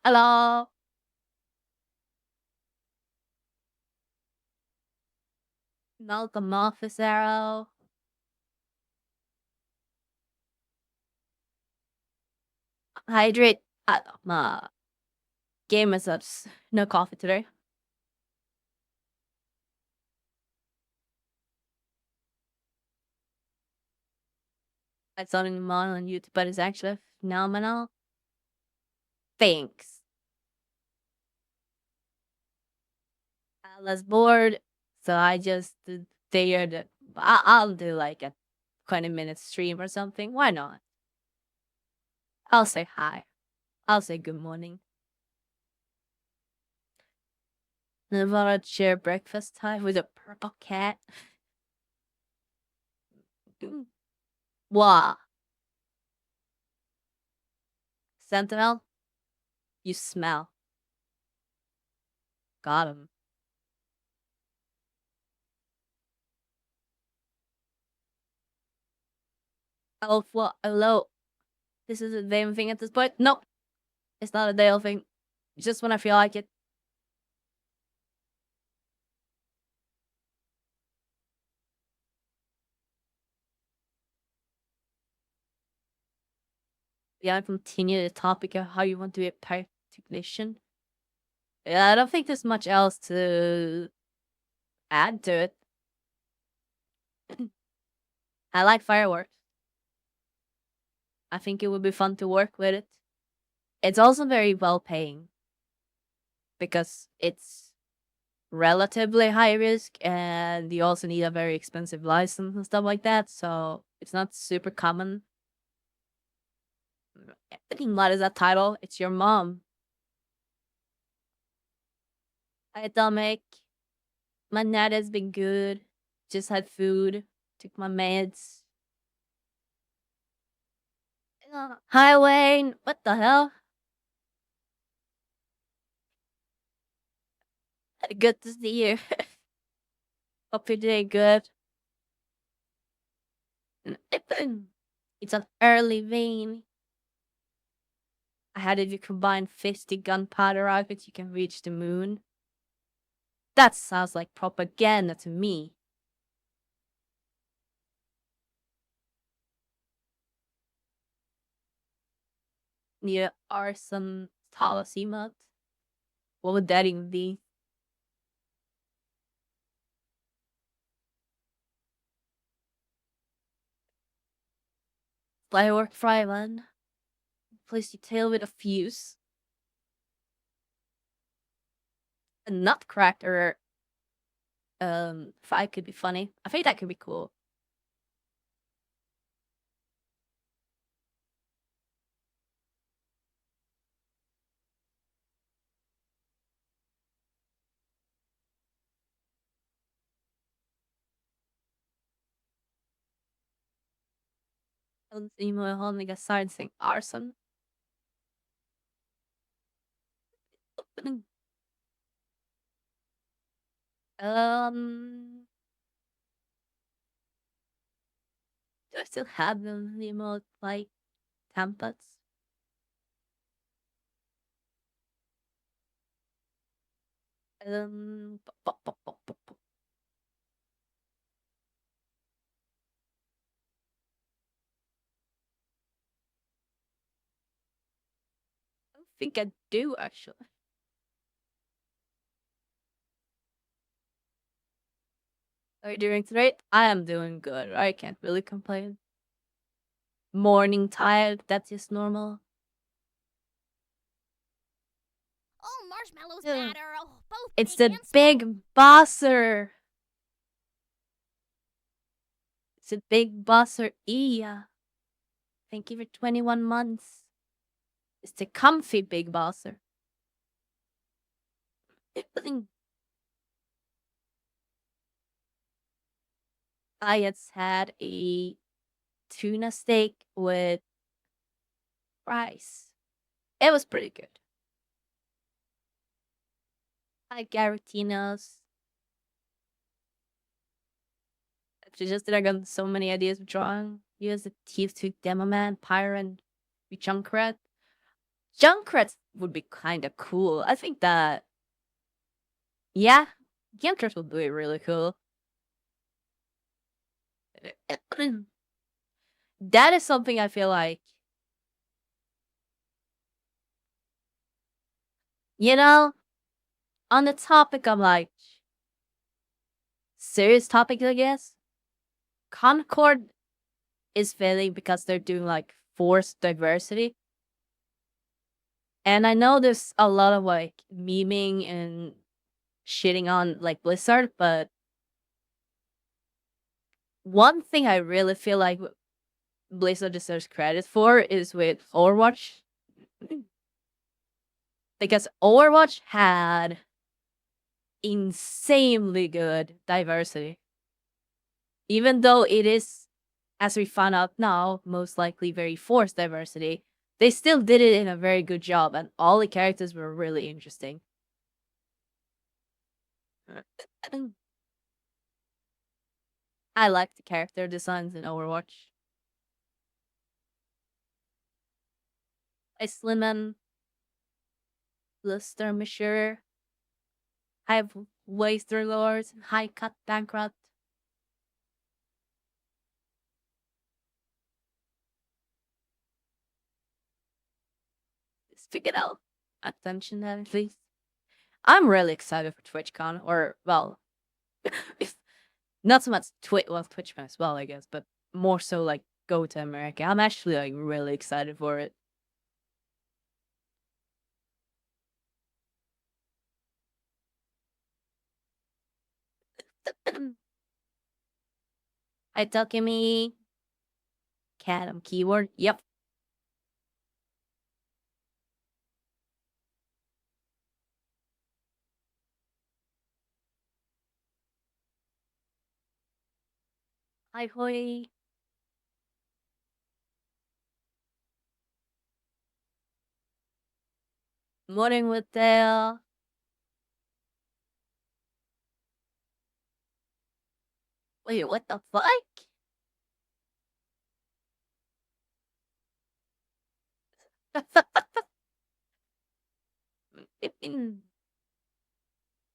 Hello. Welcome, officer. Hydrate. My game is up. No coffee today. I saw it in model on YouTube, but it's actually phenomenal. Thanks. I was bored, so I just dared. I'll do like a 20-minute stream or something. Why not? I'll say hi. I'll say good morning. And about to share breakfast time with a purple cat. Wow. Sentinel, you smell. Got him. Oh, what? Hello. This is a damn thing at this point. No, it's not a Dale thing. Just when I feel like it. Yeah, continue the topic of how you want to be a pirate technician. Yeah, I don't think there's much else to add to it. I like fireworks. I think it would be fun to work with it. It's also very well paying because it's relatively high risk and you also need a very expensive license and stuff like that. So it's not super common. What is that title? It's your mom. Hi, Dominic. My night has been good. Just had food. Took my meds. Hi, Wayne. What the hell? Good to see you. Hope you're doing good. It's an early vein. I had if you combine 50 gunpowder rockets, you can reach the moon. That sounds like propaganda to me. Near arson Talasimat. What would that even be? Firework Fryman. Place your tail with a fuse. A nutcracker fight could be funny. I think that could be cool. I mo holding a sign saying arson. um, do I still have them? The emote like templates? Pop, pop, pop, pop, pop. I don't think I do actually. Are you doing great? I am doing good. I can't really complain. Morning tired, that's just normal. Oh, marshmallows Yeah. matter. Oh, both It's big the and small. big bosser. It's a big bosser Iya. Thank you for 21 months. It's the comfy big bosser. I just had a tuna steak with rice. It was pretty good. I Garatinos. Just that I got so many ideas of drawing. Use the Thief to Demo Man, Pyre, and Junkrat. Junkrat would be kind of cool. I think that, yeah, Junkrat would be really cool. That is something I feel like, you know, on the topic of like serious topics, I guess, Concord is failing because they're doing like forced diversity. And I know there's a lot of like memeing and shitting on like Blizzard, but one thing I really feel like Blizzard deserves credit for is with Overwatch. Because Overwatch had insanely good diversity. Even though it is, as we found out now, most likely very forced diversity, they still did it in a very good job, and all the characters were really interesting. I like the character designs in Overwatch. Slimman, Luster Mishur, High Waster Lords, High Cut Bankrupt. Stick it out. Attention at least. I'm really excited for TwitchCon, or well, if not so much TwitchCon as well, I guess, but more so like go to America. I'm actually like really excited for it. Hi, Takemi. Cat keyword. Yep. Hi, Hoi. Morning with Dale. Wait, what the fuck?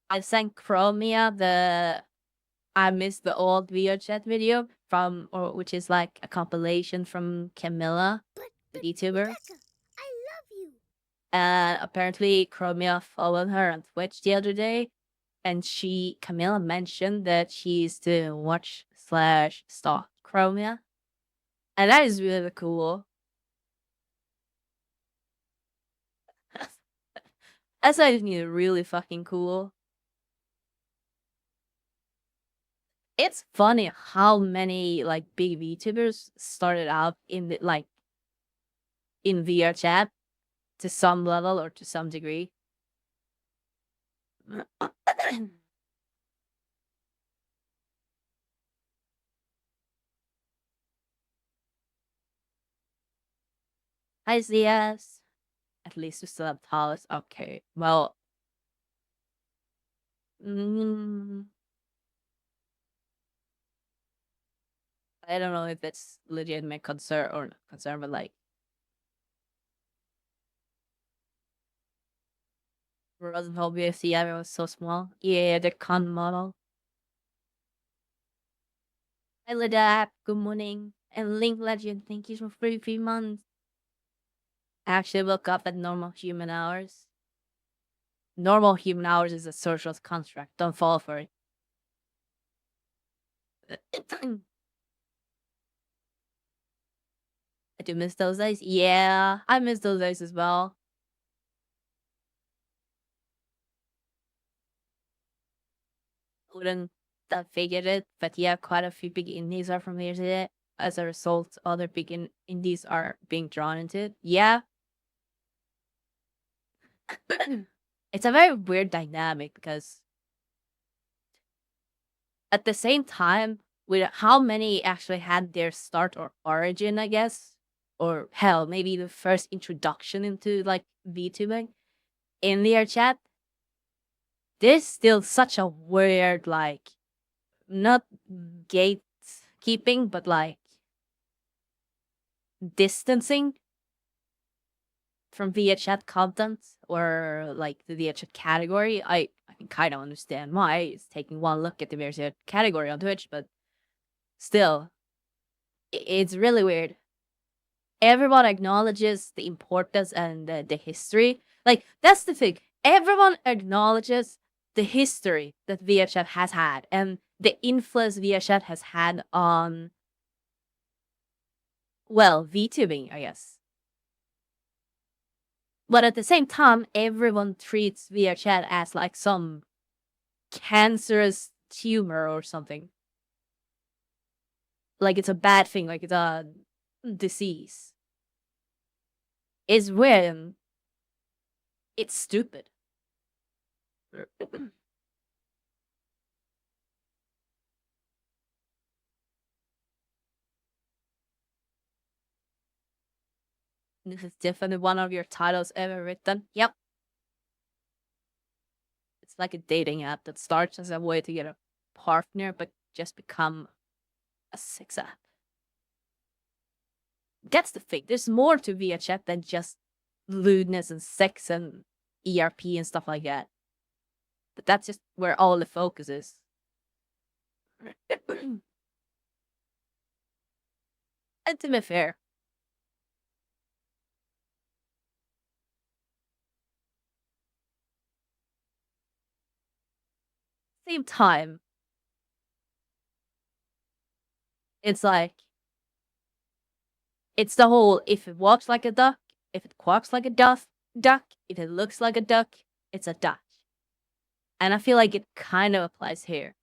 I sent Chromia the I missed the old video chat video from, or which is like a compilation from Camilla, the YouTuber. Rebecca, I love you. And apparently Chromia followed her on Twitch the other day, and Camilla mentioned that she's to watch/stalk Chromia. And that is really cool. That's actually really fucking cool. It's funny how many like big VTubers started out in the like in VR chat to some level or to some degree. Hi ZS. At least we still have Talis. Okay. Well, mm, I don't know if it's legitimate concern or not concern, but like Rosenthal BFC, I was so small. Yeah, the con model. Hi Lidap, good morning. And Link Legend, thank you for 3 months. I actually woke up at normal human hours. Normal human hours is a social construct. Don't fall for it. I do miss those days. Yeah, I miss those days as well. Wouldn't have figured it, but yeah, quite a few big indies are from here today. As a result, other big indies are being drawn into it. Yeah. It's a very weird dynamic because at the same time, with how many actually had their start or origin, I guess, or hell, maybe the first introduction into like VTubing in their chat, there's still such a weird, like, not gatekeeping, but like distancing from VHS content or like the VHS category, I can kind of understand why. It's taking one look at the VHS category on Twitch, but still, it's really weird. Everyone acknowledges the importance and the history. Like, that's the thing. Everyone acknowledges the history that VHS has had and the influence VHS has had on, well, VTubing, I guess. But at the same time, everyone treats VHS as like some cancerous tumor or something. Like it's a bad thing, like it's a disease. It's weird. It's stupid. This is definitely one of your titles ever written. Yep. It's like a dating app that starts as a way to get a partner, but just become a sex app. That's the thing. There's more to VHS than just lewdness and sex and ERP and stuff like that. But that's just where all the focus is. And to be fair, same time, it's like, it's the whole, if it walks like a duck, if it quacks like a duck, if it looks like a duck, it's a duck. And I feel like it kind of applies here.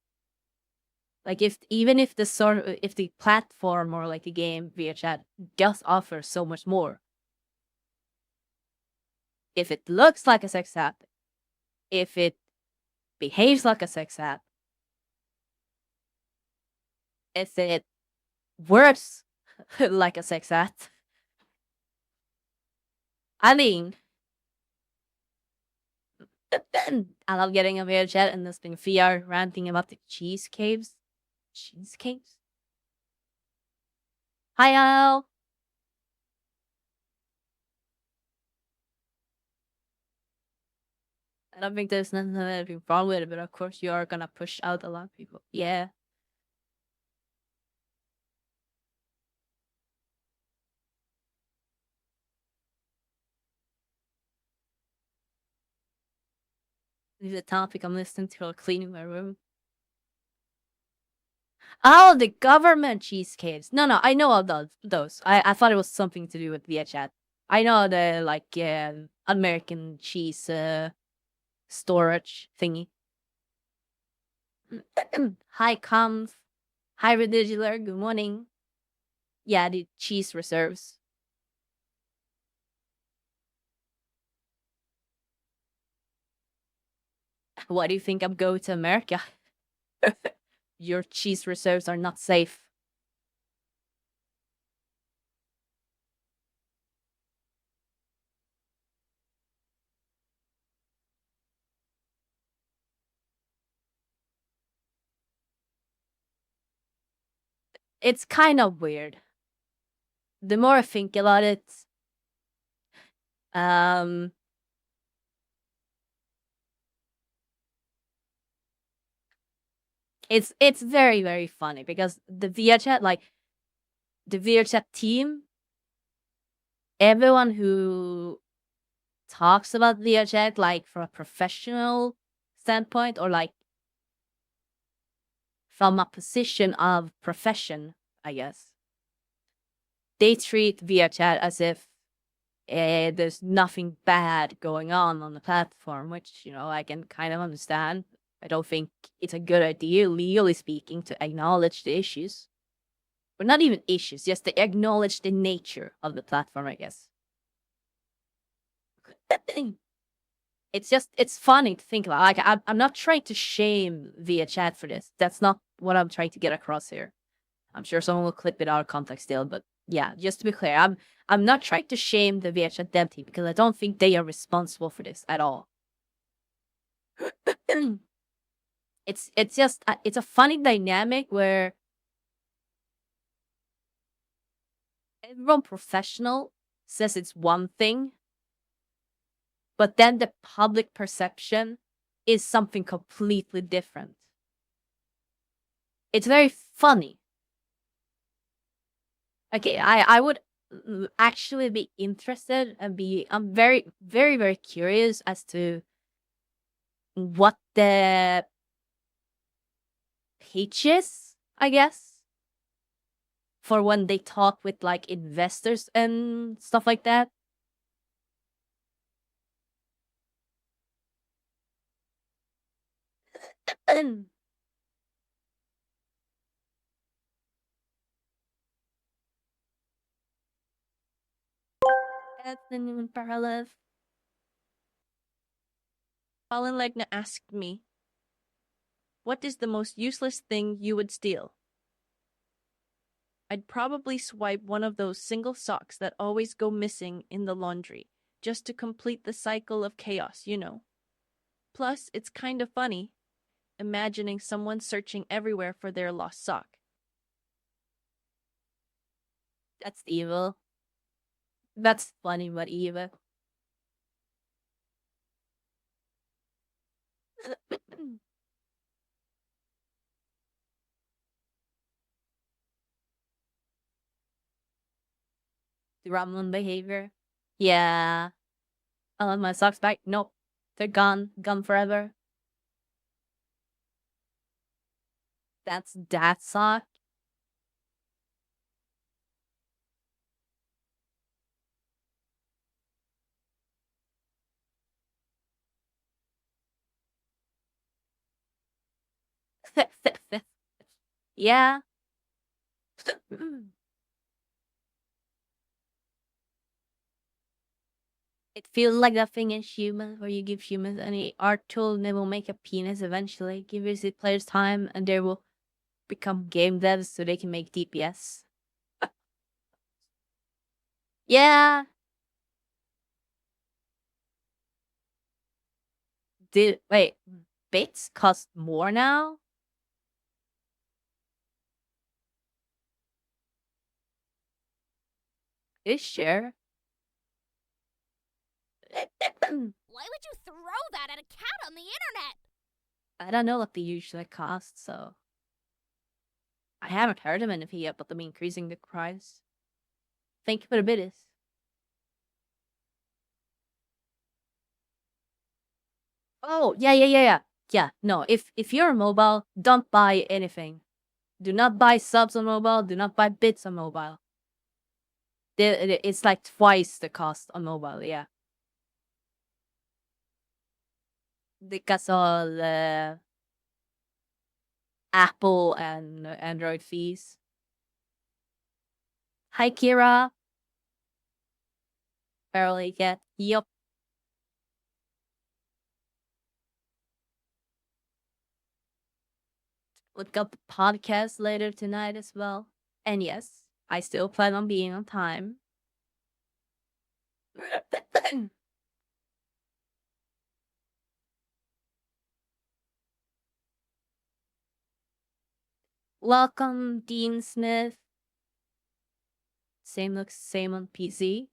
Like, even if if the platform or like the game VHS does offer so much more, if it looks like a sex app, if it behaves like a sex app, if it works like a sex app, I mean, I love getting a VHS and this being VR ranting about the cheese caves. Cheese caves? Hi, Al. I don't think there's nothing wrong with it, but of course you are gonna push out a lot of people. Yeah. This is a topic I'm listening to while cleaning my room. Oh, the government cheesecakes. No, I know all those. I thought it was something to do with VHS. I know the like American cheese storage thingy. Hi, Comf. Hi, Redigilar. Good morning. Yeah, the cheese reserves. Why do you think I'm going to America? Your cheese reserves are not safe. It's kind of weird. The more I think about it, um, it's very, very funny because the VHS, like the VHS team, everyone who talks about VHS like from a professional standpoint or like from a position of profession, I guess, they treat VHS as if there's nothing bad going on the platform, which, you know, I can kind of understand. I don't think it's a good idea, legally speaking, to acknowledge the issues. Or not even issues, just to acknowledge the nature of the platform, I guess. It's funny to think about. Like, I'm not trying to shame VHS for this. That's not what I'm trying to get across here. I'm sure someone will clip it out of context still, but yeah, just to be clear, I'm not trying to shame the VHS dev team because I don't think they are responsible for this at all. It's just it's a funny dynamic where everyone professional says it's one thing, but then the public perception is something completely different. It's very funny. Okay, I would actually be interested and I'm very very very curious as to what the pitch is, I guess, for when they talk with like investors and stuff like that. That's the new parallel. Fallen Legna asked me, "What is the most useless thing you would steal?" I'd probably swipe one of those single socks that always go missing in the laundry, just to complete the cycle of chaos, you know. Plus, it's kind of funny, imagining someone searching everywhere for their lost sock. That's evil. That's funny, but evil. The Ramlin behavior. Yeah. I want my socks back. Nope. They're gone. Gone forever. That's that sock. Yeah. It feels like that thing in humans where you give humans any art tool and they will make a penis eventually. Give visit players time and they will become game devs so they can make DPS. Yeah. Did wait, bits cost more now? Is sure. Why would you throw that at a cat on the internet? I don't know what they usually cost, so I haven't heard of anything yet, but them increasing the price. Thank you for the biddies. Oh, yeah, yeah, yeah, yeah. Yeah, no, if you're mobile, don't buy anything. Do not buy subs on mobile, do not buy bits on mobile. It's like twice the cost on mobile, yeah. Because all Apple and Android fees. Hi, Kira. Barely get. Yup. Look up the podcast later tonight as well. And yes, I still plan on being on time. Welcome, Dean Smith. Same looks same on PC.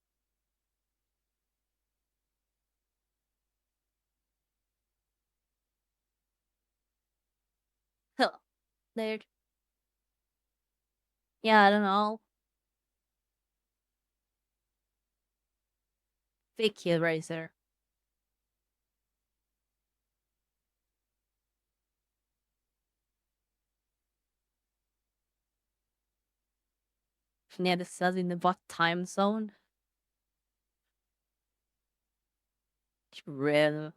Huh. There. Yeah, I don't know. Fake eraser. Yeah, this says in the what time zone? Real.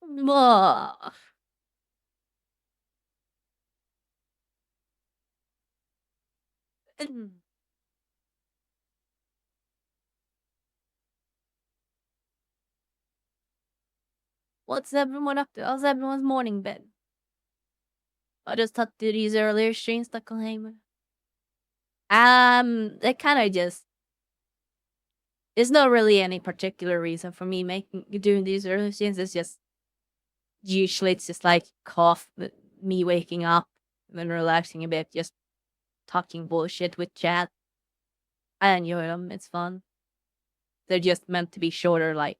Ugh. What's everyone up to? How's everyone's morning been? I just talked to these earlier streams, Stockholm. They kind of just There's not really any particular reason for me making doing these early routines. It's just usually it's just like me waking up and then relaxing a bit, just talking bullshit with chat. I enjoy them. It's fun. They're just meant to be shorter, like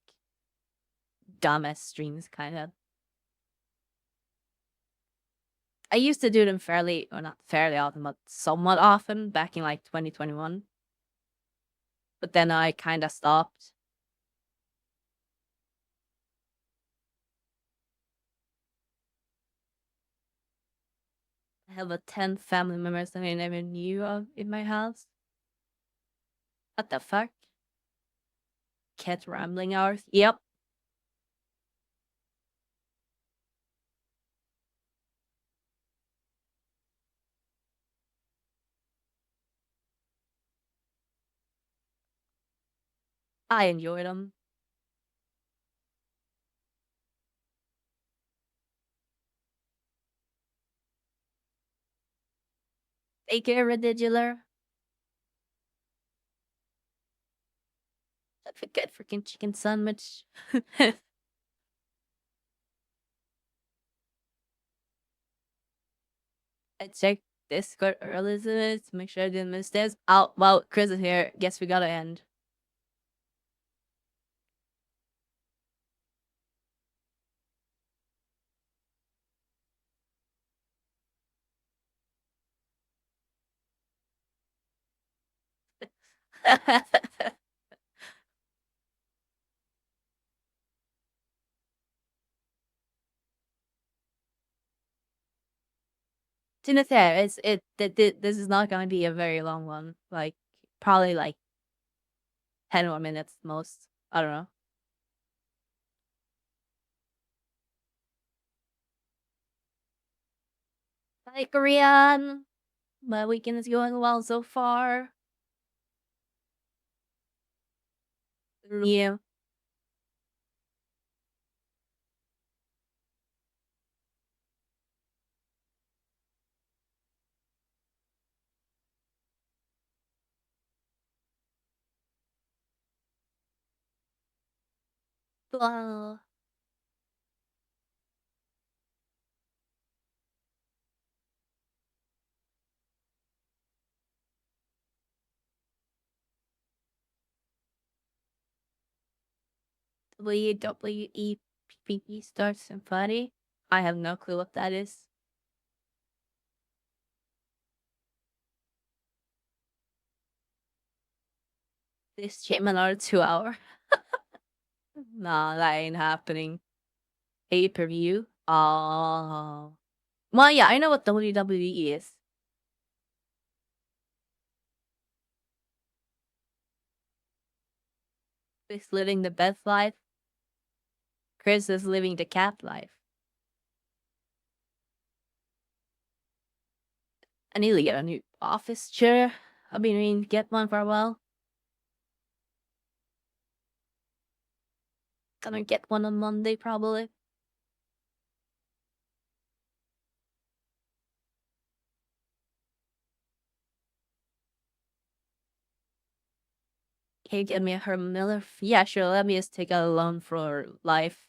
dumbass streams, kind of. I used to do them fairly, or not fairly often, but somewhat often back in like 2021. But then I kind of stopped. I have a 10 family members that I never knew of in my house. What the fuck? Cat rambling hours? Yep. I enjoy them. Take care, Redidular. That's a good freaking chicken sandwich. I checked Discord earlier to make sure I didn't miss this. Oh, well, Chris is here. Guess we gotta end. To be fair, this is not gonna be a very long one. Like probably like 10 more minutes most. I don't know. Hi, Korean. My weekend is going well so far. You. Well, WWEPP Star Symphony. I have no clue what that is. This came another 2 hour. Nah, that ain't happening. Pay-per-view. Oh. Well, yeah, I know what WWE is. It's living the best life. Chris is living the cat life. I need to get a new office chair. I've been meaning to get one for a while. Gonna get one on Monday, probably. Can you get me a Herman Miller? Yeah, sure. Let me just take a loan for life.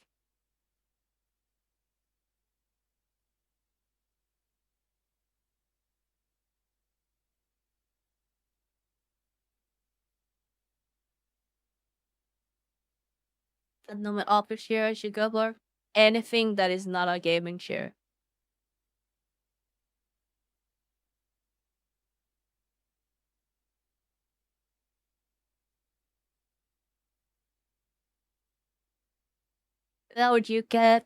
I know my office share I should go for. Anything that is not a gaming share. That would you get?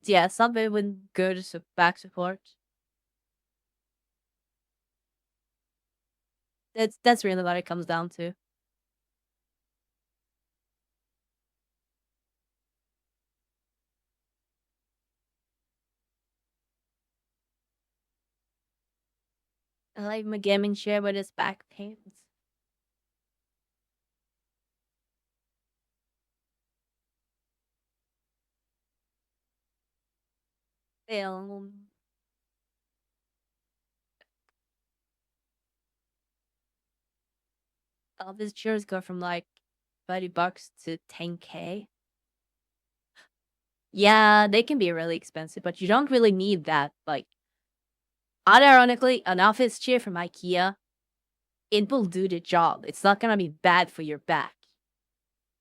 Yeah, something with good back support. That's really what it comes down to. I like my gaming chair with its back pains. Film. Office chairs go from like $30 to 10K. Yeah, they can be really expensive, but you don't really need that. Like, unironically, an office chair from IKEA, it will do the job. It's not gonna be bad for your back.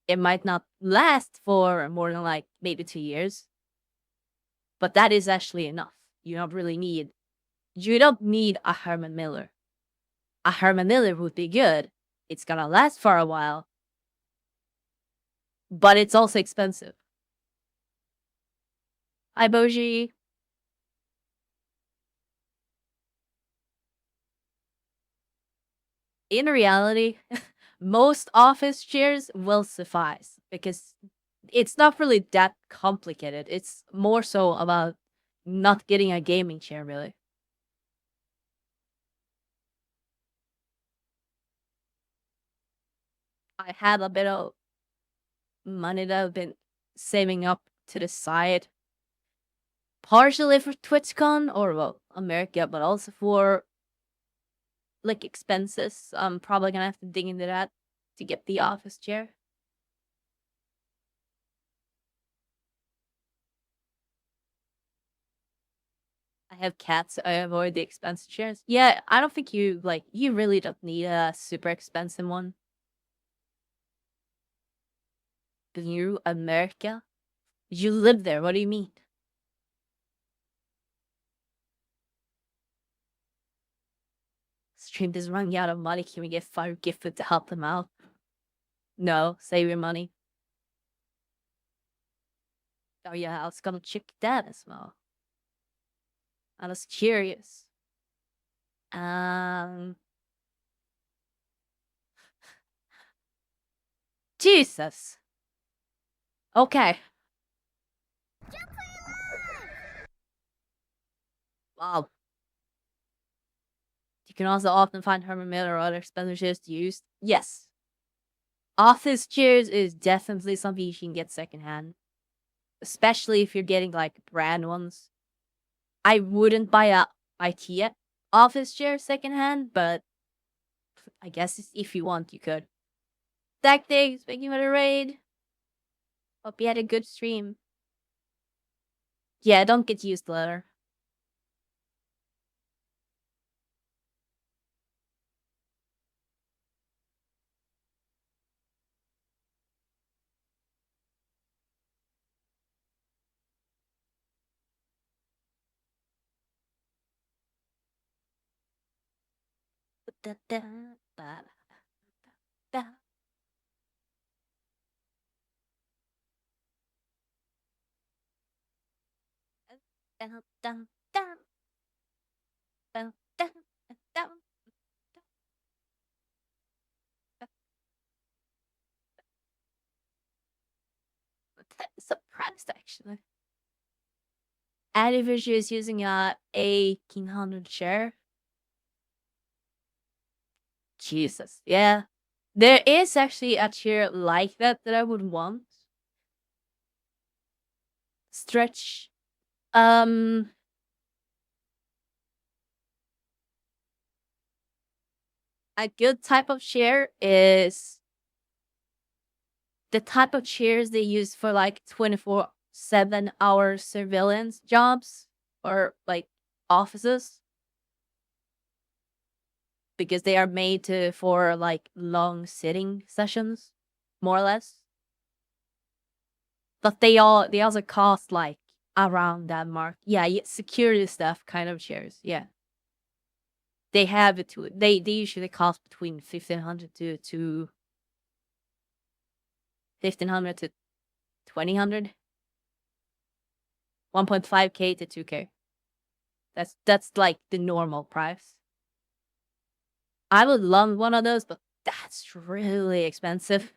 It might not last for more than like maybe 2 years, but that is actually enough. You don't need a Herman Miller. A Herman Miller would be good. It's gonna last for a while, but it's also expensive. Hi, Boji. In reality, most office chairs will suffice because it's not really that complicated. It's more so about not getting a gaming chair, really. I had a bit of money that I've been saving up to the side, partially for TwitchCon or well, America, but also for like expenses. I'm probably gonna have to dig into that to get the office chair. I have cats. So I avoid the expensive chairs. Yeah, I don't think you really don't need a super expensive one. New America? You live there. What do you mean? Stream is running out of money. Can we get Fire Gifted to help them out? No, save your money. Oh yeah, I was gonna check that as well. I was curious. Um, Jesus. Okay. Wow. You can also often find Herman Miller or other expensive chairs to use. Yes. Office chairs is definitely something you can get secondhand, especially if you're getting like brand ones. I wouldn't buy a IKEA office chair secondhand, but I guess if you want, you could. Tactics, thank you for the raid. Hope you had a good stream. Yeah, don't get used leather. Surprised actually. Adivision is using a 1800 share. Jesus, yeah. There is actually a chair like that I would want. Stretch. Um, a good type of chair is the type of chairs they use for like 24/7 hour surveillance jobs or like offices because they are made to for like long sitting sessions, more or less. But they also cost like around that mark. Yeah, security stuff kind of chairs. Yeah. They have it too. They usually cost between 1500 to 1500 to 2000, 1.5K to 2K. That's like the normal price. I would love one of those, but that's really expensive.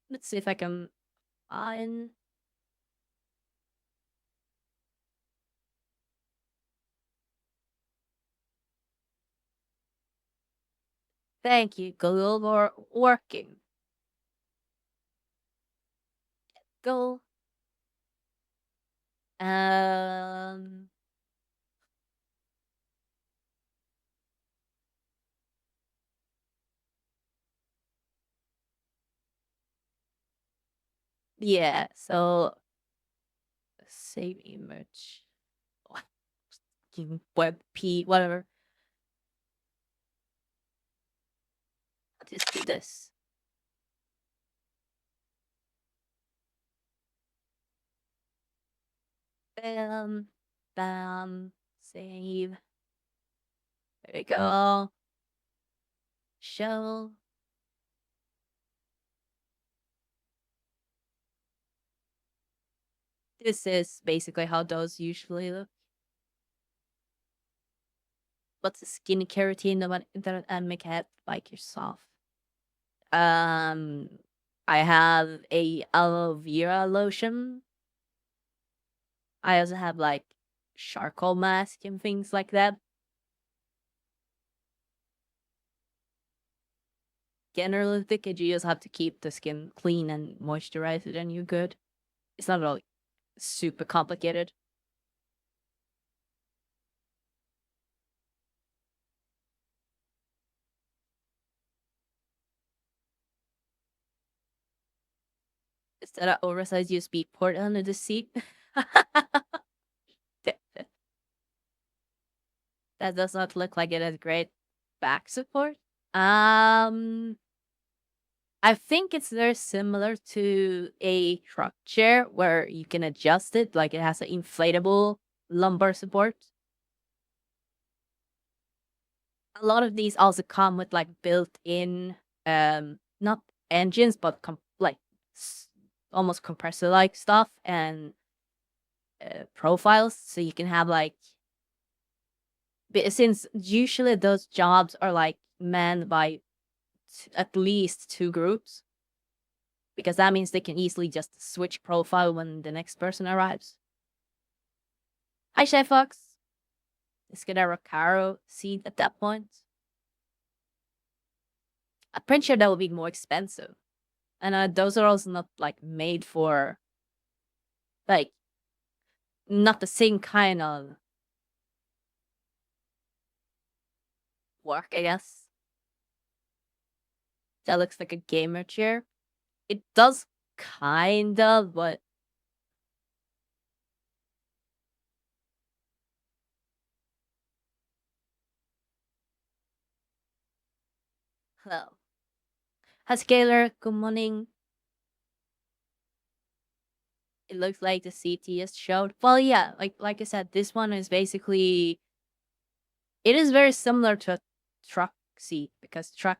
Let's see if I can find. Thank you, Google, for working. Go. Um, yeah. So save image. Web P whatever. Just do this. Bam, bam. Save. There we go. Show. This is basically how those usually look. What's a skincare routine that an make it like yourself? Um, I have a aloe vera lotion. I also have like charcoal mask and things like that. Generally speaking, you just have to keep the skin clean and moisturized, and you're good. It's not at all super complicated. Instead of oversized USB port under the seat. That does not look like it has great back support. Um, I think it's very similar to a truck chair where you can adjust it, like it has an inflatable lumbar support. A lot of these also come with like built-in, not engines, but like almost compressor-like stuff and profiles, so you can have like. Since usually those jobs are like manned by at least two groups, because that means they can easily just switch profile when the next person arrives. Hi, Chef Fox. Let's get a Recaro seat at that point. I'm pretty sure that would be more expensive. And those are also not like made for, like, not the same kind of work, I guess. That looks like a gamer chair. It does kind of, but hello. Hi, Scalar. Good morning. It looks like the CT is showed. Well, yeah, like I said, this one is basically, it is very similar to a truck seat, because truck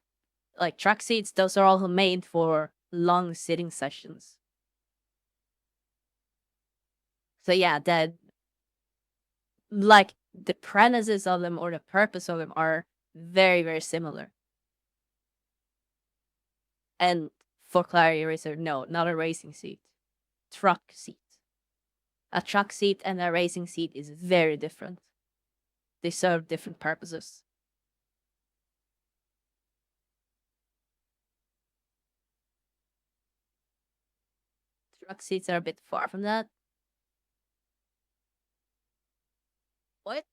seats, those are all made for long sitting sessions. So yeah, that, like, the premises of them or the purpose of them are very, very similar. And for clarity racer, no, not a racing seat. Truck seat. A truck seat and a racing seat is very different. They serve different purposes. Truck seats are a bit far from that. What?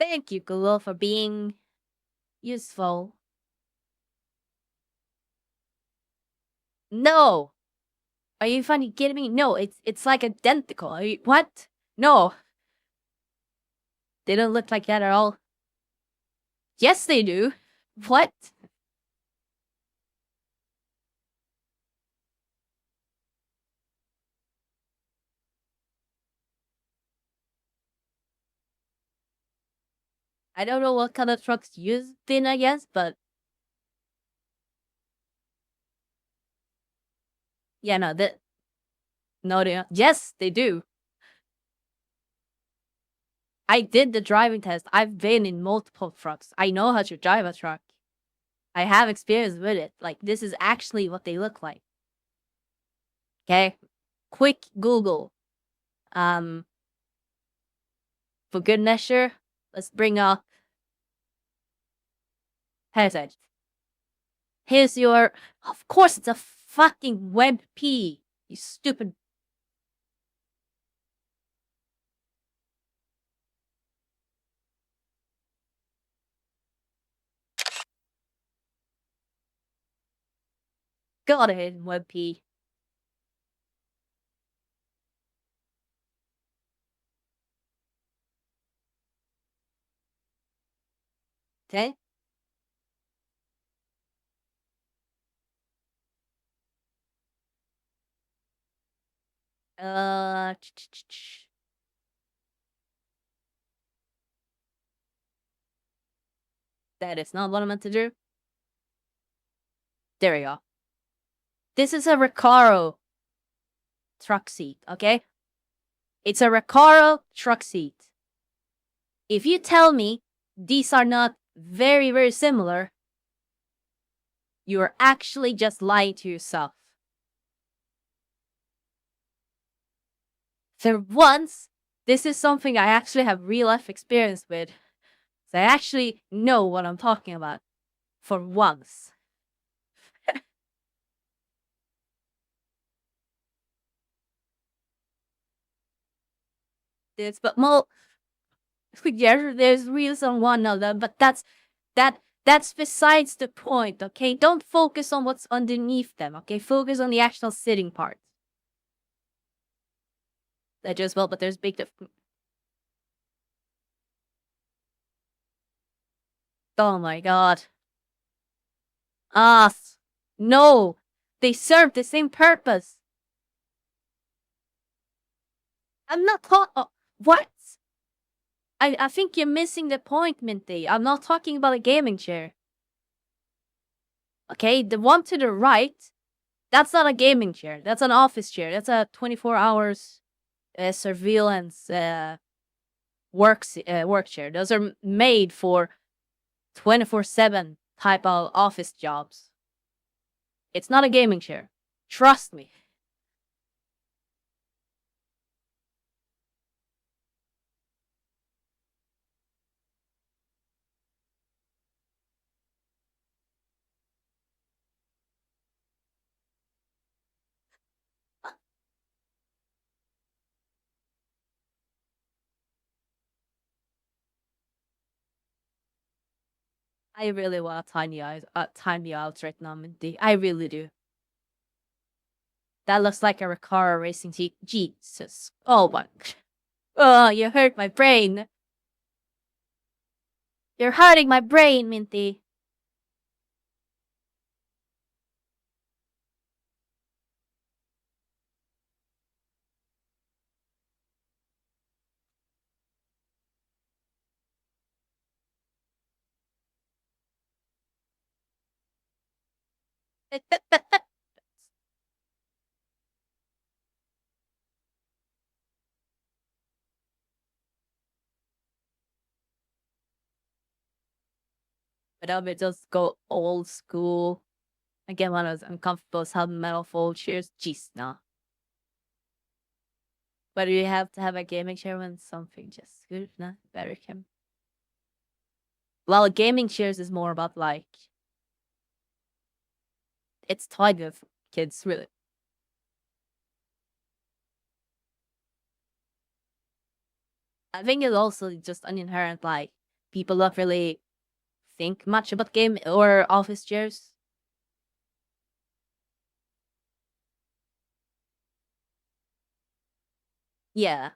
Thank you, Google, for being useful. No! Are you funny kidding me? No, it's like identical. What? No, they don't look like that at all. Yes, they do. What? I don't know what kind of trucks use thin, I guess, but yeah, no, no, they don't. Yes, they do. I did the driving test. I've been in multiple trucks. I know how to drive a truck. I have experience with it. Like, this is actually what they look like. Okay? Quick Google. Um, for good measure, let's bring up Here's Here's your. Of course, it's a fucking WebP. You stupid. Got it, WebP. Okay? Uh. That is not what I meant to do. There we go. This is a Recaro truck seat, okay? It's a Recaro truck seat. If you tell me these are not very, very similar, you're actually just lying to yourself. For once, this is something I actually have real life experience with. So I actually know what I'm talking about. For once. But more, yeah, there's reels on one of them, but that's besides the point, okay? Don't focus on what's underneath them, okay? Focus on the actual sitting part. That just well, but there's big difference. Oh my god. Ah, no! They serve the same purpose. I'm not what? I think you're missing the point, Minty. I'm not talking about a gaming chair. Okay, the one to the right, that's not a gaming chair. That's an office chair. That's a 24 hours surveillance work chair. Those are made for 24/7 type of office jobs. It's not a gaming chair. Trust me. I really want to time you out right now, Minty. I really do. That looks like a Recaro racing team. Jesus. Oh my. Oh, you hurt my brain. You're hurting my brain, Minty. But I would just go old school. Again, one of those uncomfortable heavy metal fold chairs. Jeez, nah. But you have to have a gaming chair when something just good, nah, better can. Well, gaming chairs is more about like it's tied with kids, really. I think it's also just an inherent like people don't really think much about game or office chairs. Yeah,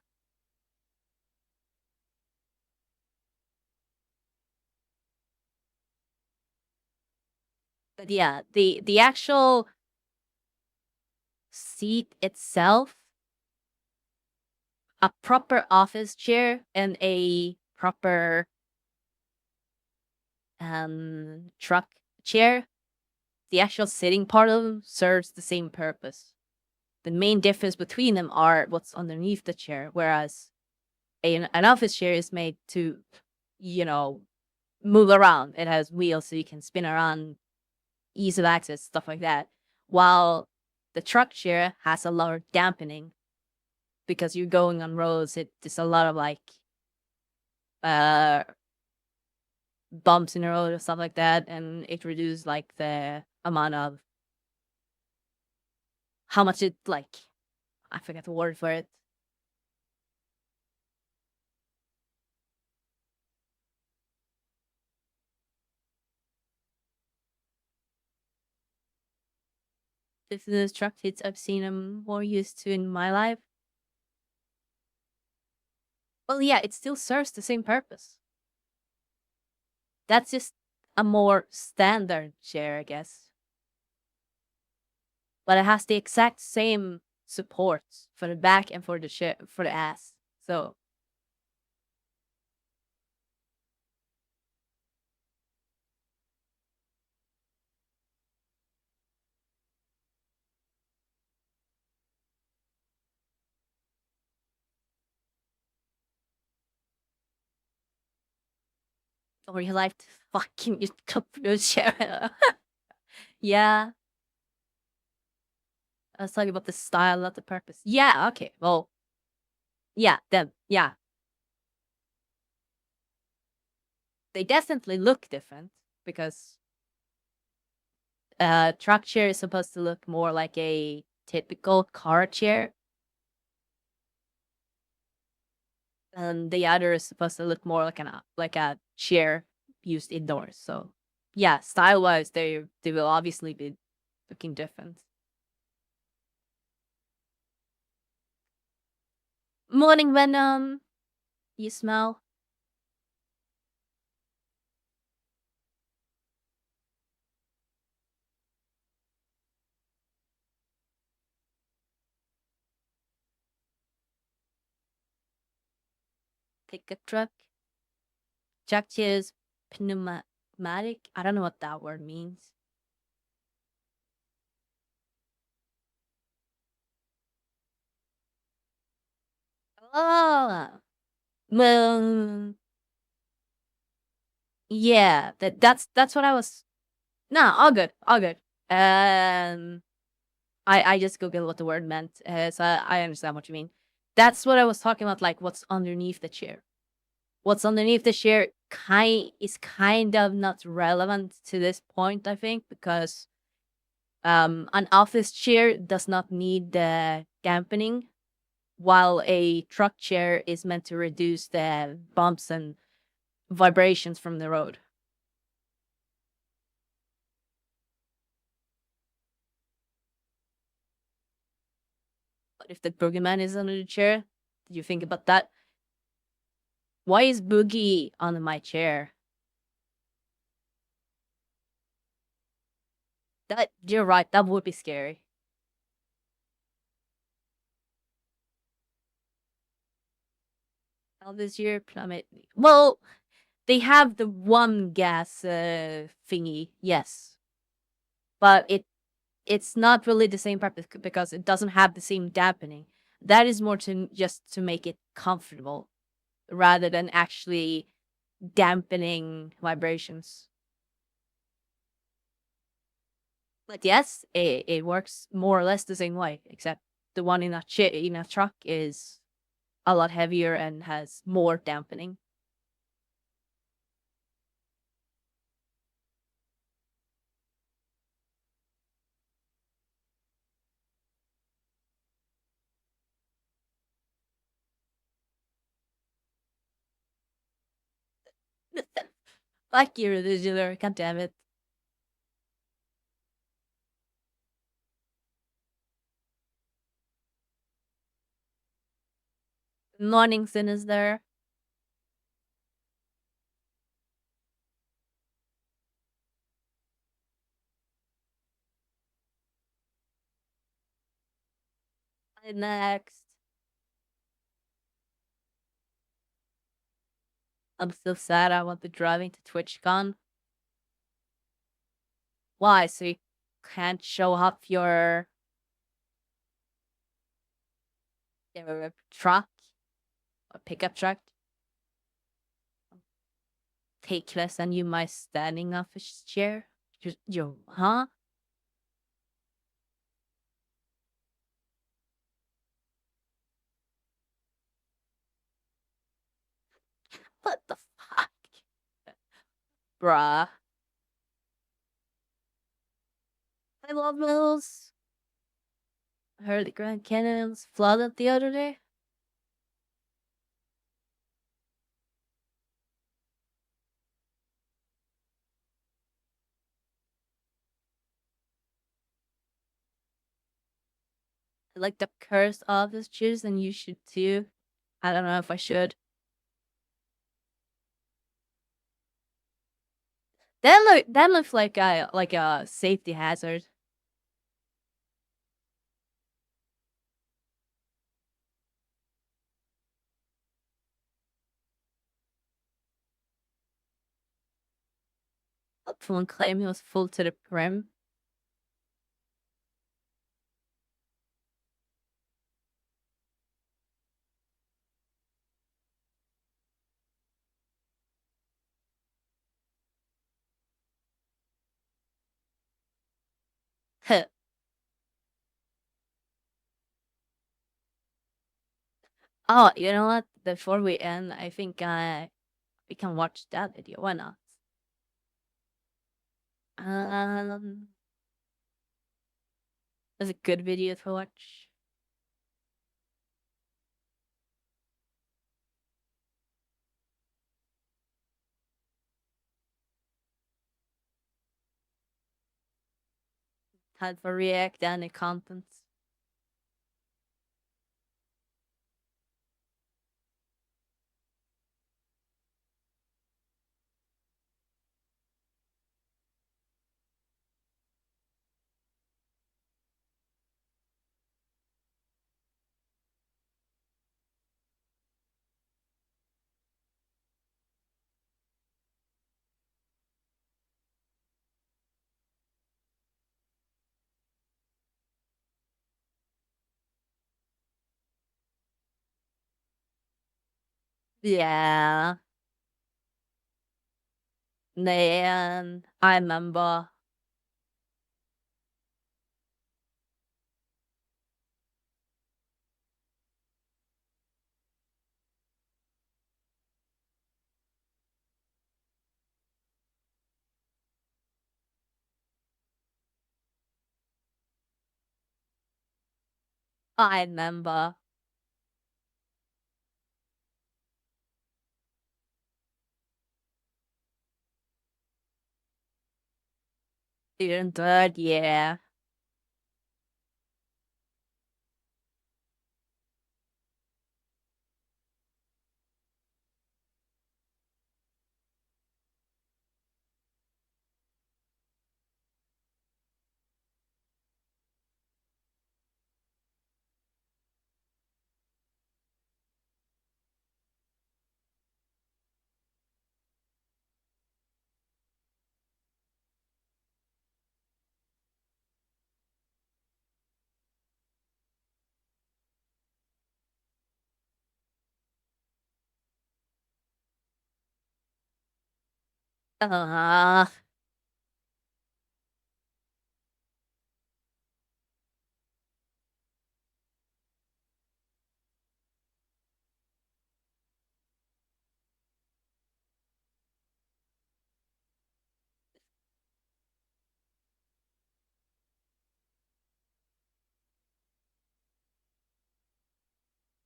but yeah, the actual seat itself, a proper office chair and a proper truck chair, the actual sitting part of them serves the same purpose. The main difference between them are what's underneath the chair, whereas an office chair is made to, you know, move around. It has wheels so you can spin around, ease of access, stuff like that. While the truck chair has a lot of dampening because you're going on roads. It's a lot of like uh bumps in the road and stuff like that, and it reduces like the amount of how much it like I forget the word for it. This is the truck hits I've seen I'm more used to in my life. Well, yeah, it still serves the same purpose. That's just a more standard chair, I guess. But it has the exact same support for the back and for the chair for the ass. So or you like to fucking you cup your chair. Yeah. I was talking about the style, not the purpose. Yeah, okay. Well, yeah, then yeah. They definitely look different because truck chair is supposed to look more like a typical car chair, and the other is supposed to look more like a chair used indoors. So yeah, style wise, they will obviously be looking different. Morning Venom, you smell. Pickup truck. Truck chair is pneumatic. I don't know what that word means. Oh, well, yeah. That's what I was. Nah, all good, all good. Um, I just googled what the word meant, so I understand what you mean. That's what I was talking about. Like what's underneath the chair. What's underneath the chair kind of not relevant to this point. I think because an office chair does not need the dampening, while a truck chair is meant to reduce the bumps and vibrations from the road. But if the boogeyman is under the chair, did you think about that? Why is Boogie on my chair? That you're right. That would be scary. How this year plummet? Well, they have the one gas thingy, yes, but it's not really the same purpose because it doesn't have the same dampening. That is more to just to make it comfortable rather than actually dampening vibrations. But yes, it works more or less the same way, except the one in in a truck is a lot heavier and has more dampening. Fuck you, Reducer. God damn it. Morning Sin is there. Next. I'm so sad I won't be driving to TwitchCon. Why? So you can't show off your truck or pickup truck? Totless and you my standing office chair? Huh? What the fuck? Bruh. I love those. I heard the Grand Canyon was flooded the other day. I like the cursed office shoes, and you should too. I don't know if I should. That looks like a safety hazard. Someone claimed it was full to the brim. Oh, you know what? Before we end, I think we can watch that video. Why not? Um, it's a good video to watch. Time for react any content. Yeah. Then I remember. I remember. Season third, yeah. Uh,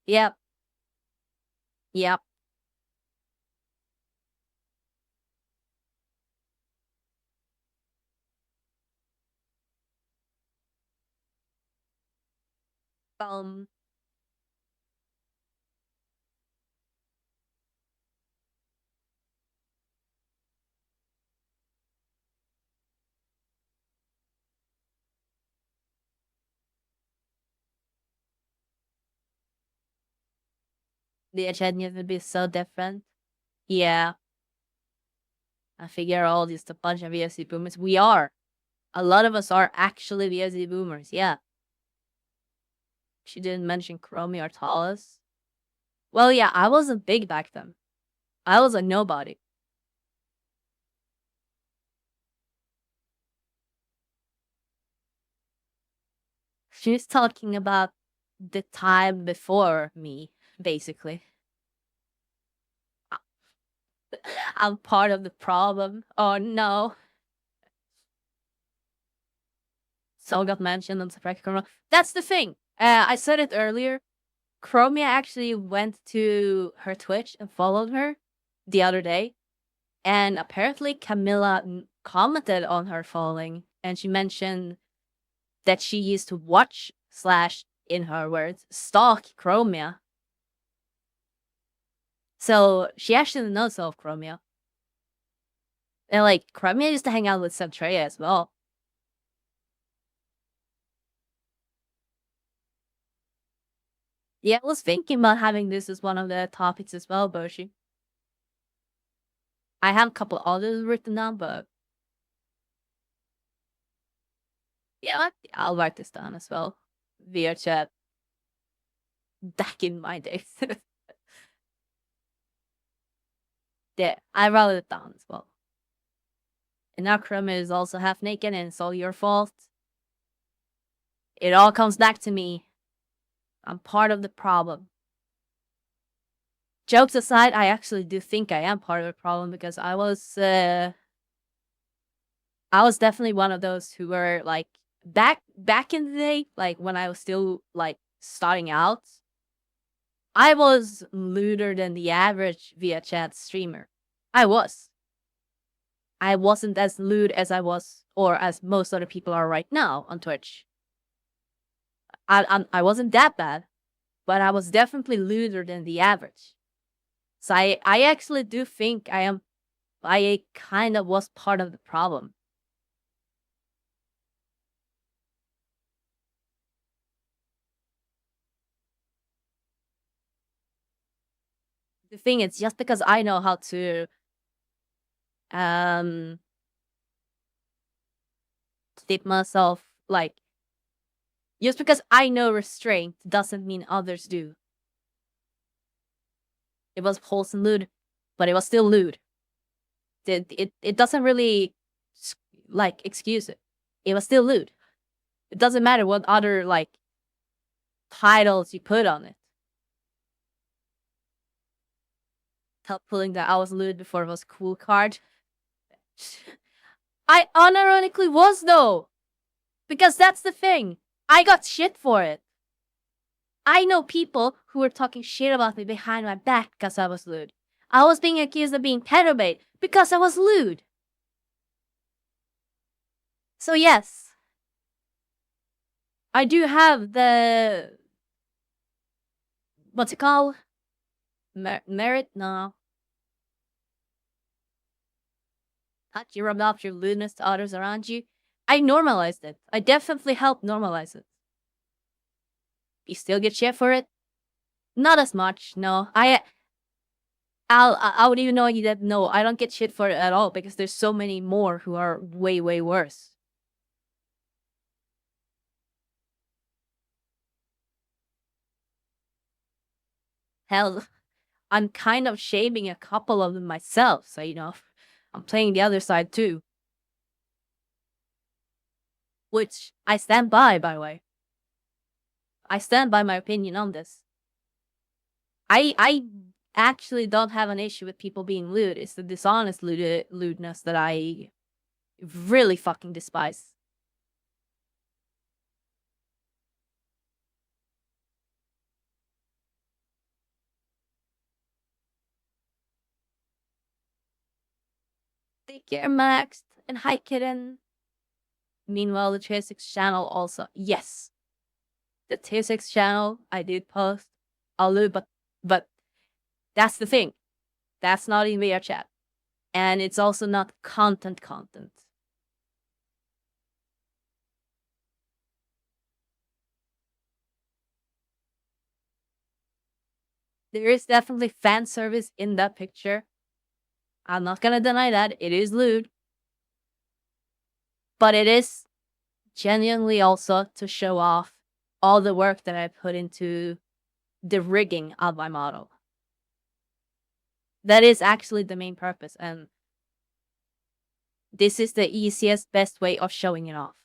yep, yep. Um, the agenda would be so different. Yeah, I figure all just a bunch of VOC boomers. We are. A lot of us are actually VOC boomers. Yeah. She didn't mention Chromie or Totless. Well, yeah, I wasn't big back then. I was a nobody. She's talking about the time before me, basically. I'm part of the problem. Oh no. So got mentioned on Separate Chroma. That's the thing. I said it earlier. Chromia actually went to her Twitch and followed her the other day. And apparently Camilla commented on her following. And she mentioned that she used to watch / in her words, stalk Chromia. So she actually knows of Chromia. And like, Chromia used to hang out with Centrea as well. Yeah, I was thinking about having this as one of the topics as well, Boshi. I have a couple others written down, but yeah, I'll write this down as well via chat. Back in my days. Yeah, I wrote it down as well. And now Chromia is also half naked and it's all your fault. It all comes back to me. I'm part of the problem. Jokes aside, I actually do think I am part of the problem because I was definitely one of those who were like back in the day, like when I was still like starting out. I was lewder than the average via chat streamer. I was. I wasn't as lewd as I was, or as most other people are right now on Twitch. I wasn't that bad, but I was definitely lewder than the average. So I actually do think I kind of was part of the problem. The thing is, just because I know how to keep myself, like, just because I know restraint doesn't mean others do. It was wholesome lewd, but it was still lewd. It doesn't really like excuse it. It was still lewd. It doesn't matter what other like titles you put on it. Help pulling that I was lewd before it was cool card. I unironically was though, because that's the thing. I got shit for it. I know people who were talking shit about me behind my back because I was lewd. I was being accused of being pedobait because I was lewd. So yes, I do have the what's it called? Merit? No. Not you rubbed off your lewdness to others around you. I normalized it. I definitely helped normalize it. You still get shit for it? Not as much. No, I would even know you that no, I don't get shit for it at all because there's so many more who are way worse. Hell, I'm kind of shaming a couple of them myself, so I'm playing the other side too. Which I stand by the way. I stand by my opinion on this. I actually don't have an issue with people being lewd. It's the dishonest lewdness that I really fucking despise. Take care, Max, and hi, kitten. Meanwhile, the Tier 6 channel also. Yes. The Tier 6 channel, I did post. I'll do, but that's the thing. That's not in VR chat. And it's also not content. There is definitely fan service in that picture. I'm not gonna deny that. It is lewd. But it is genuinely also to show off all the work that I put into the rigging of my model. That is actually the main purpose, and this is the easiest, best way of showing it off.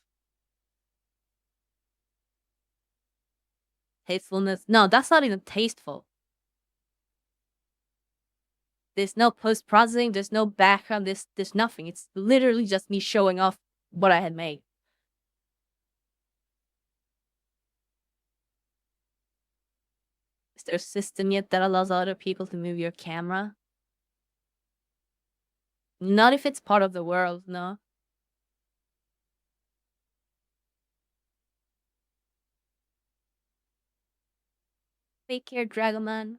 Tastefulness? No, that's not even tasteful. There's no post processing. There's no background. There's nothing. It's literally just me showing off what I had made. Is there a system yet that allows other people to move your camera? Not if it's part of the world, no. Take care, Dragoman.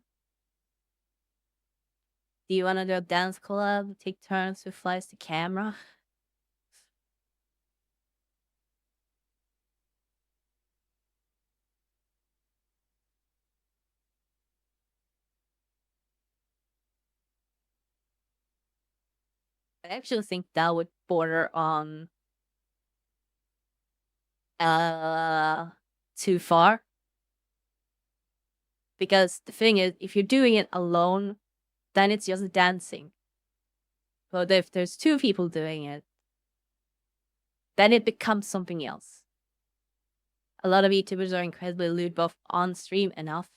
Do you want to do a dance collab? Take turns who flies the camera? I actually think that would border on uh too far. Because the thing is, if you're doing it alone, then it's just dancing. But if there's two people doing it, then it becomes something else. A lot of YouTubers are incredibly lewd both on stream and off.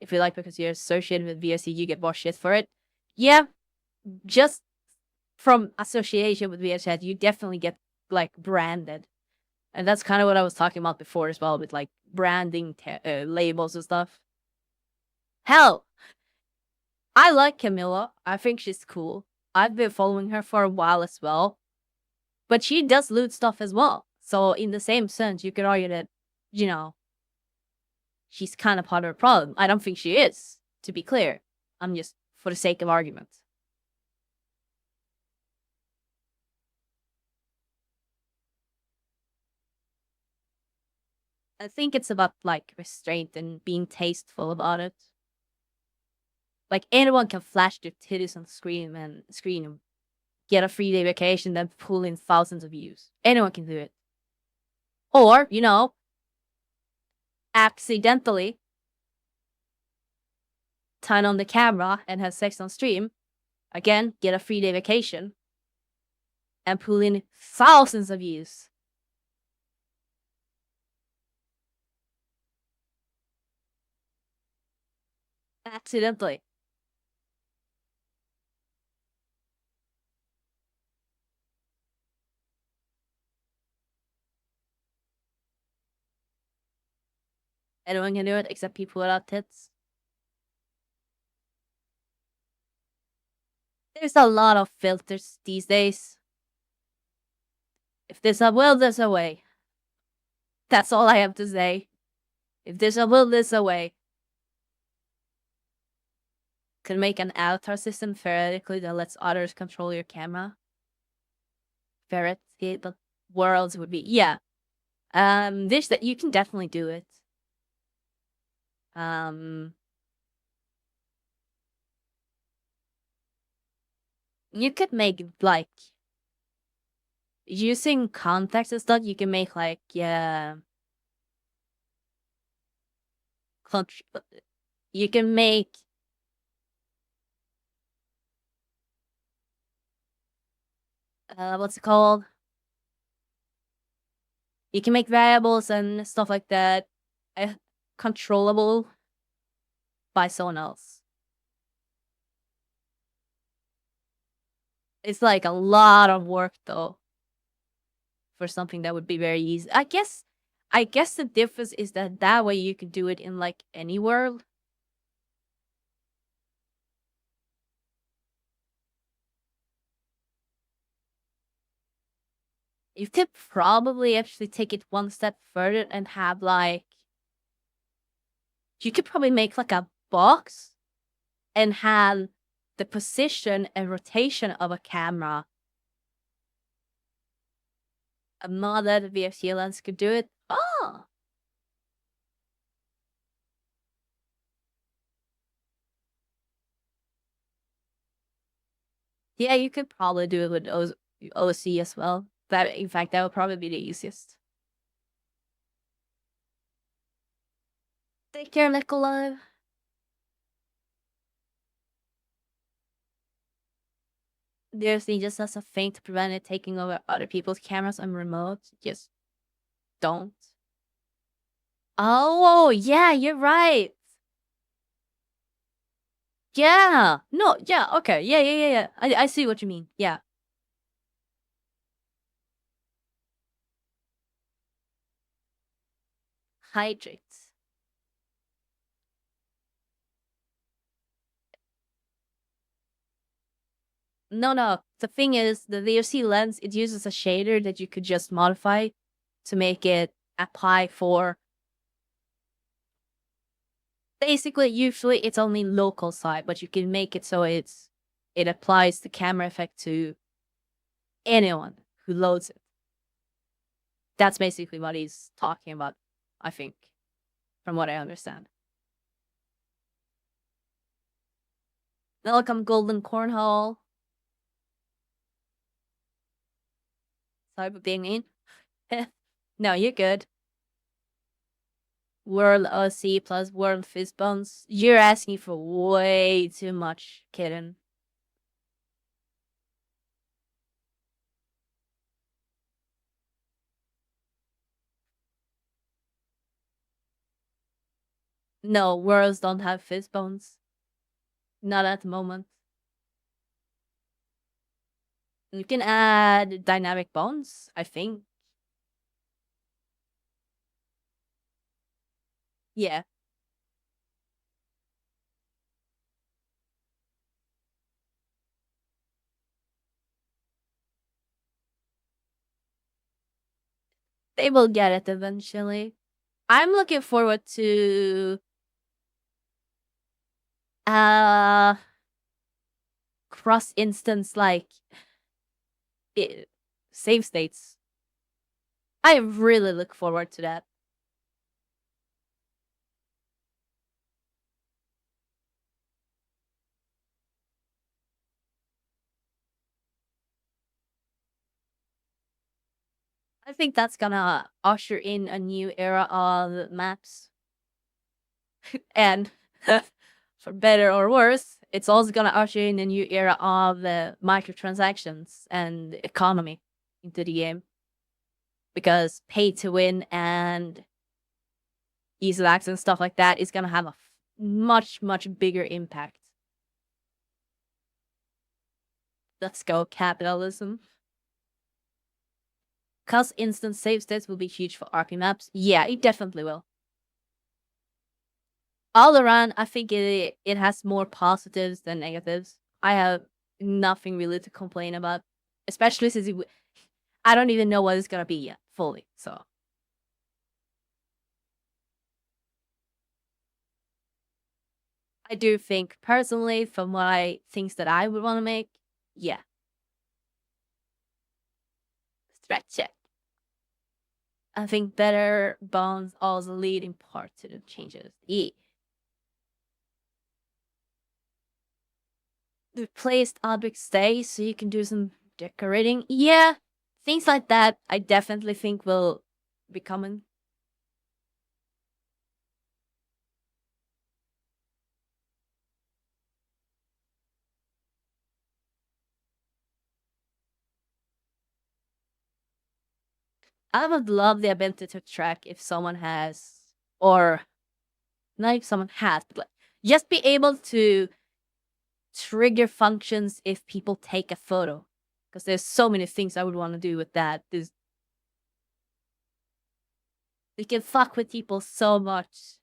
If you like because you're associated with VOC, you get more shit for it. Yeah, just from association with VOC, you definitely get like branded. And that's kind of what I was talking about before as well, with like branding labels and stuff. Hell, I like Camilla. I think she's cool. I've been following her for a while as well. But she does loot stuff as well. So in the same sense, you could argue that, you know, she's kind of part of the problem. I don't think she is, to be clear. I'm just for the sake of argument. I think it's about like restraint and being tasteful about it. Like anyone can flash their titties on screen and get a 3-day vacation, then pull in thousands of views. Anyone can do it. Or, accidentally turn on the camera and have sex on stream. Again, get a 3-day vacation and pull in thousands of views. Accidentally. Anyone can do it except people without tits. There's a lot of filters these days. If there's a will, there's a way. That's all I have to say. If there's a will, there's a way. Could make an avatar system theoretically that lets others control your camera. Theoretically, the worlds would be this that you can definitely do it. You could make like using context and stuff. You can make like you can make what's it called? You can make variables and stuff like that controllable by someone else. It's like a lot of work though for something that would be very easy. I guess the difference is that way you can do it in like any world. You could probably actually take it one step further and have like you could probably make like a box and have the position and rotation of a camera. A modded VFC lens could do it. Oh! Yeah, you could probably do it with OC as well. In fact, that would probably be the easiest. Take care, Nikolai. Seriously, just as a thing to prevent it taking over other people's cameras on remote, just don't. Oh, yeah, you're right. Yeah. No, yeah, okay. Yeah, yeah, yeah, yeah. I see what you mean. Yeah. Hydrates. No, no. The thing is, the VOC lens, it uses a shader that you could just modify to make it apply for. Basically, usually it's only local side, but you can make it so it applies the camera effect to anyone who loads it. That's basically what he's talking about, I think, from what I understand. Welcome, Golden Cornhole. Sorry for being in. No, you're good. World OC plus World Fist Bones. You're asking for way too much, kitten. No, worlds don't have fist bones. Not at the moment. You can add dynamic bones, I think. Yeah. They will get it eventually. I'm looking forward to uh cross instance like it, save states. I really look forward to that. I think that's gonna usher in a new era of maps. And for better or worse, it's also gonna usher in a new era of microtransactions and economy into the game. Because pay to win and easy access and stuff like that is gonna have a much, much bigger impact. Let's go, capitalism. Cause instant save states will be huge for RP maps. Yeah, it definitely will. All around, I think it has more positives than negatives. I have nothing really to complain about, especially since I don't even know what it's gonna be yet fully. So I do think personally, from what I things that I would want to make, yeah, stretch it. I think better bonds also lead in part to the changes. Yeah. The placed object stays so you can do some decorating. Yeah, things like that I definitely think will be coming. I would love the ability to track if someone has, or not if someone has, but like, just be able to trigger functions if people take a photo. Because there's so many things I would want to do with that. They can fuck with people so much.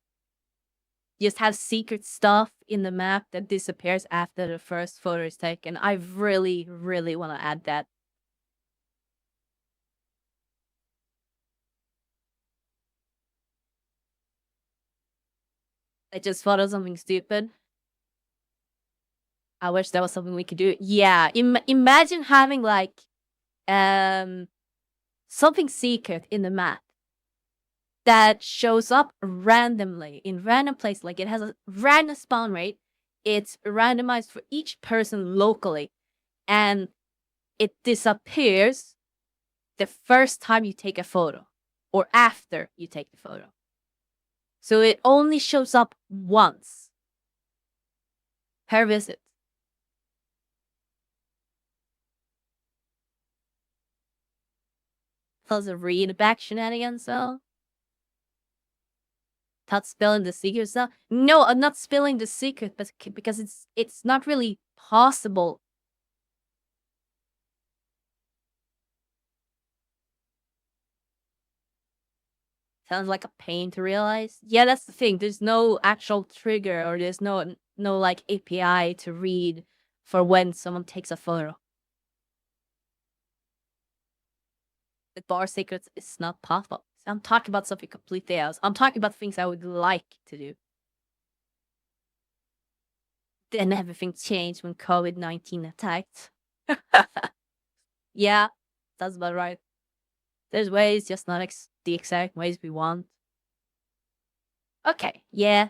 Just have secret stuff in the map that disappears after the first photo is taken. I really, really want to add that. I just thought of something stupid. I wish that was something we could do. Yeah, imagine having like um something secret in the map that shows up randomly in random place. Like it has a random spawn rate. It's randomized for each person locally, and it disappears the first time you take a photo or after you take the photo. So it only shows up once per visit. Plus a read back shenanigans, so Not spilling the secrets now. No, I'm not spilling the secret, but because it's not really possible. Sounds like a pain to realize. Yeah, that's the thing. There's no actual trigger, or there's no like API to read for when someone takes a photo. With bar secrets, it's not possible. I'm talking about something completely else. I'm talking about things I would like to do. Then everything changed when COVID-19 attacked. Yeah, that's about right. There's ways, just not the exact ways we want. Okay, yeah.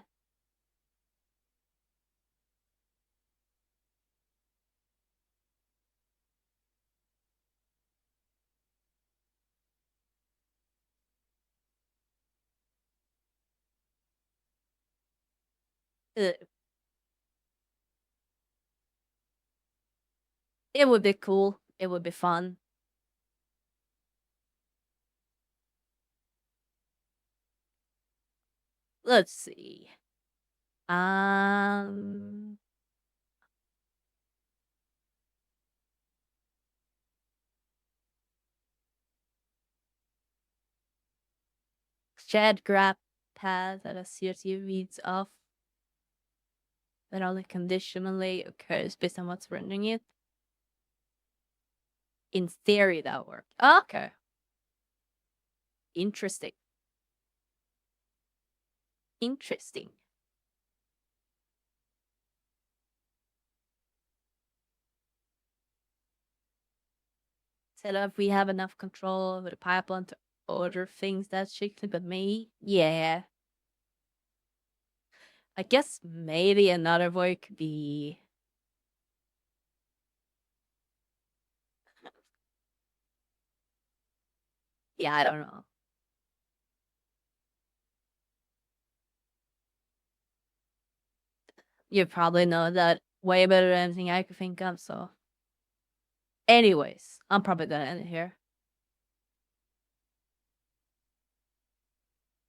uh, It would be cool. It would be fun. Let's see. Um, Shared grab path that a CRT reads off that only conditionally occurs based on what's rendering it. In theory, that worked. Okay. Interesting. Interesting. So if we have enough control over the pipeline to order things that strictly but me, yeah. I guess maybe another way could be yeah, I don't know. You probably know that way better than anything I could think of, so. Anyways, I'm probably gonna end it here.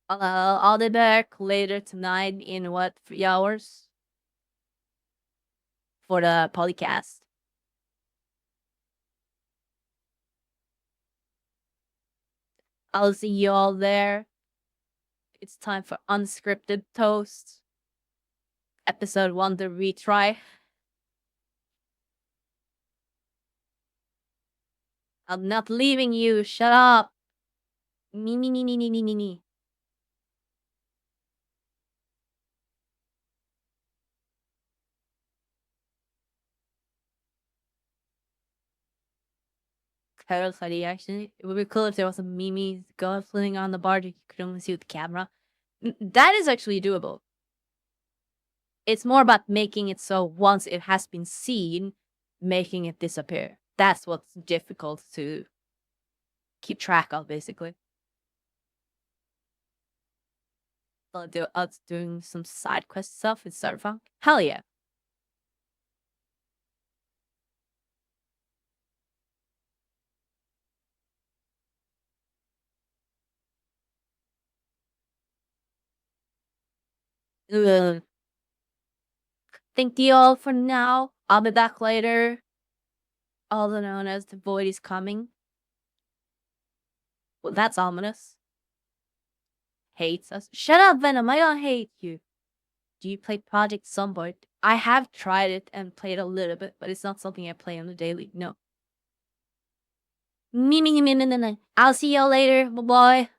I'll be back later tonight in what, 3 hours? For the podcast. I'll see you all there. It's time for Unscripted Toast. Episode 1, the retry. I'm not leaving you. Shut up. Me. Carol's idea, actually. It would be cool if there was a Mimi god flitting on the bar. You could only see with the camera. That is actually doable. It's more about making it so once it has been seen, making it disappear. That's what's difficult to keep track of, basically. I'll do us doing some side quest stuff with Cyberpunk. Hell yeah. Ugh. Thank you all for now. I'll be back later. Also known as the void is coming. Well, that's ominous. Hates us. Shut up, Venom. I don't hate you. Do you play Project Sunboard? I have tried it and played a little bit, but it's not something I play on the daily. No. Me. I'll see y'all later. Bye bye.